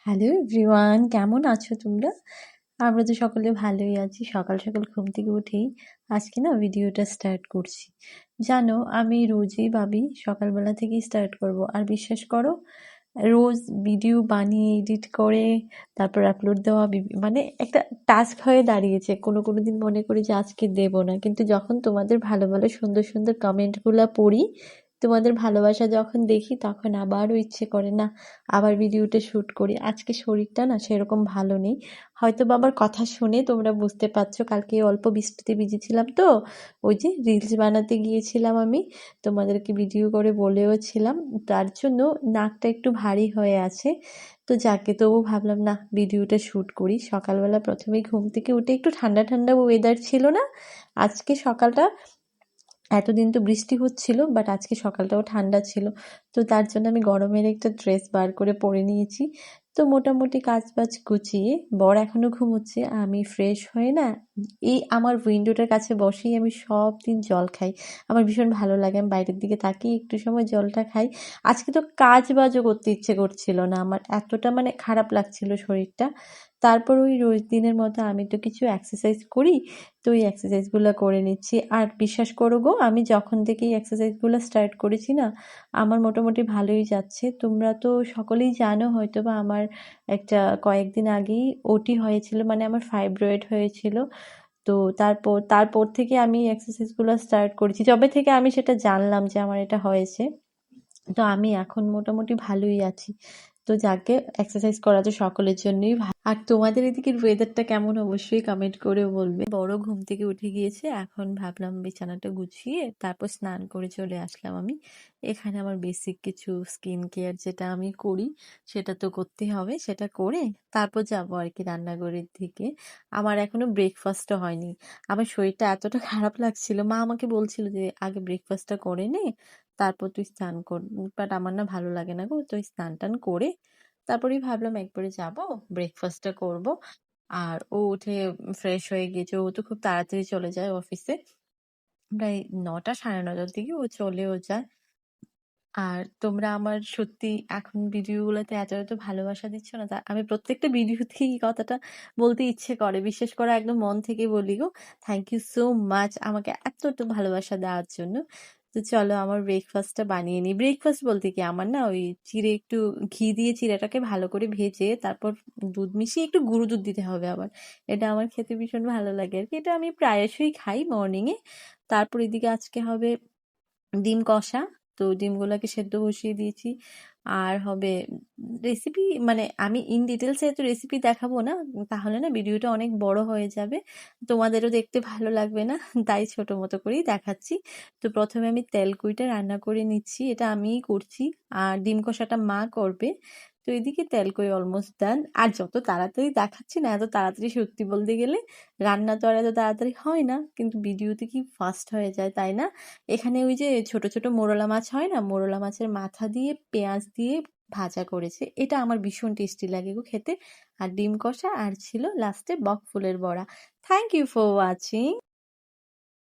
Hello everyone, কেমন আছো তোমরা? আমরা তো সকলে ভালোই আছি। সকাল সকাল ঘুম থেকে উঠেই আজকে না ভিডিওটা স্টার্ট করছি। জানো, আমি রোজই ভাবি সকালবেলা থেকেই স্টার্ট করব, আর বিশ্বাস করো, রোজ ভিডিও বানিয়ে এডিট করে তারপর আপলোড দেওয়া মানে একটা টাস্ক হয়ে দাঁড়িয়েছে। কোনো কোনো দিন মনে করি যে আজকে দেব না, কিন্তু যখন তোমাদের ভালো ভালো সুন্দর সুন্দর কমেন্টগুলো পড়ি, তোমাদের ভালোবাসা যখন দেখি, তখন আবারও ইচ্ছে করে না আবার ভিডিওটা শ্যুট করি। আজকে শরীরটা না সেরকম ভালো নেই, হয়তো বাবার কথা শুনে তোমরা বুঝতে পারছো। কালকে অল্প বৃষ্টিতে ভিজেছিলাম, তো ওই যে রিলস বানাতে গিয়েছিলাম আমি, তোমাদেরকে ভিডিও করে বলেও ছিলাম, তার জন্য নাকটা একটু ভারী হয়ে আছে। তো যাকে, তবু ভাবলাম না ভিডিওটা শ্যুট করি। সকালবেলা প্রথমেই ঘুম থেকে উঠে একটু ঠান্ডা ঠান্ডা ওয়েদার ছিল না আজকে সকালটা? এতদিন তো বৃষ্টি হচ্ছিল, বাট আজকে সকালটাও ঠান্ডা ছিল। তো তার জন্য আমি গরমের একটা ড্রেস বার করে পরে নিয়েছি। তো মোটামুটি কাজ বাজ গুছিয়ে, বর এখনো ঘুমোচ্ছে, আমি ফ্রেশ হয়ে না এই আমার উইন্ডোটার কাছে বসেই আমি সব দিন জল খাই। আমার ভীষণ ভালো লাগে, আমি বাইরের দিকে তাকিয়ে একটু সময় জলটা খাই। আজকে তো কাজ বাজও করতে ইচ্ছে করছিল না আমার, এতটা মানে খারাপ লাগছিল শরীরটা। তারপর ওই রোজ দিনের মতো আমি তো কিছু এক্সারসাইজ করি, তো এই এক্সারসাইজগুলো করে নিচ্ছি। আর বিশ্বাস করো গো, আমি যখন থেকে এই এক্সারসাইজগুলো স্টার্ট করেছি না, আমার মোটামুটি ভালোই যাচ্ছে। তোমরা তো সকলেই জানো হয়তো বা, আমার একটা কয়েকদিন আগেই ওটি হয়েছিল, মানে আমার ফাইব্রয়েড হয়েছিল। তো তারপর তারপর থেকে আমি এক্সারসাইজগুলো স্টার্ট করেছি, যবে থেকে আমি সেটা জানলাম যে আমার এটা হয়েছে। তো আমি এখন মোটামুটি ভালোই আছি। তো যাকে, এক্সারসাইজ করা তো সকলের জন্যই ভালো। আর তোমাদের এদিকের ওয়েদারটা কেমন অবশ্যই কমেন্ট করে বলবে। বড় ঘুম থেকে উঠে গিয়েছে, এখন ভাবলাম বিছানাটা গুছিয়ে তারপর স্নান করে চলে আসলাম আমি এখানে। আমার বেসিক কিছু স্কিন কেয়ার যেটা আমি করি সেটা তো করতে হবে, সেটা করে তারপর যাবো আর কি রান্নাঘরের দিকে। আমার এখনো ব্রেকফাস্টও হয়নি। আমার শরীরটা এতটা খারাপ লাগছিল, মা আমাকে বলছিল যে আগে ব্রেকফাস্টটা করে নে, তারপর তুই স্নান কর। বাট আমার না ভালো লাগে না গো, তো স্নান টান করে তারপরেই ভাবলাম একবারে যাব, ব্রেকফাস্টটা করব। আর ও উঠে ফ্রেশ হয়ে গিয়েছে, ও তো খুব তাড়াতাড়ি চলে যায় অফিসে, প্রায় 9টা 9:30টার দিকে ও চলেও যায়। আর তোমরা আমার সত্যি এখন ভিডিওগুলোতে এত এত ভালোবাসা দিচ্ছ না, তা আমি প্রত্যেকটা ভিডিওতেই এই কথাটা বলতে ইচ্ছে করে, বিশেষ করে একদম মন থেকে বলি গো। থ্যাংক ইউ সো মাচ আমাকে এত এত ভালোবাসা দেওয়ার জন্য। তো চলো আমার ব্রেকফাস্টটা বানিয়ে নিই। ব্রেকফাস্ট বলতে কি, আমার না ওই চিড়ে একটু ঘি দিয়ে চিড়েটাকে ভালো করে ভেজে তারপর দুধ মিশিয়ে একটু গুঁড়ো দুধ দিতে হবে আবার, এটা আমার খেতে ভীষণ ভালো লাগে আর কি। এটা আমি প্রায়শই খাই মর্নিংয়ে। তারপর এদিকে আজকে হবে ডিম কষা। তো ডিমগুলোকে সেদ্ধ বসিয়ে দিয়েছি। আর হবে রেসিপি, মানে আমি ইন ডিটেলসে এত রেসিপি দেখাবো না, তাহলে না ভিডিওটা অনেক বড় হয়ে যাবে, তোমাদেরও দেখতে ভালো লাগবে না, তাই ছোট মতো করেই দেখাচ্ছি। তো প্রথমে আমি তেলকুইটা রান্না করে নিচ্ছি, এটা আমিই করছি। আর ডিম কষাটা মা করবে। তো এদিকে তেলকুই অলমোস্ট ডান। আর যত তাড়াতাড়ি দেখাচ্ছি না, এত তাড়াতাড়ি সত্যি বলতে গেলে রান্না তো আর এত তাড়াতাড়ি হয় না, কিন্তু ভিডিওতে কি ফাস্ট হয়ে যায়, তাই না? এখানে ওই যে ছোট ছোট মোরলা মাছ হয় না, মোরলা মাছের মাথা দিয়ে পেঁয়াজ দিয়ে ভাজা করেছে, এটা আমার ভীষণ টেস্টি লাগে গো খেতে। আর ডিম কষা, আর ছিল লাস্টে বক ফুলের বড়া। Thank you for watching.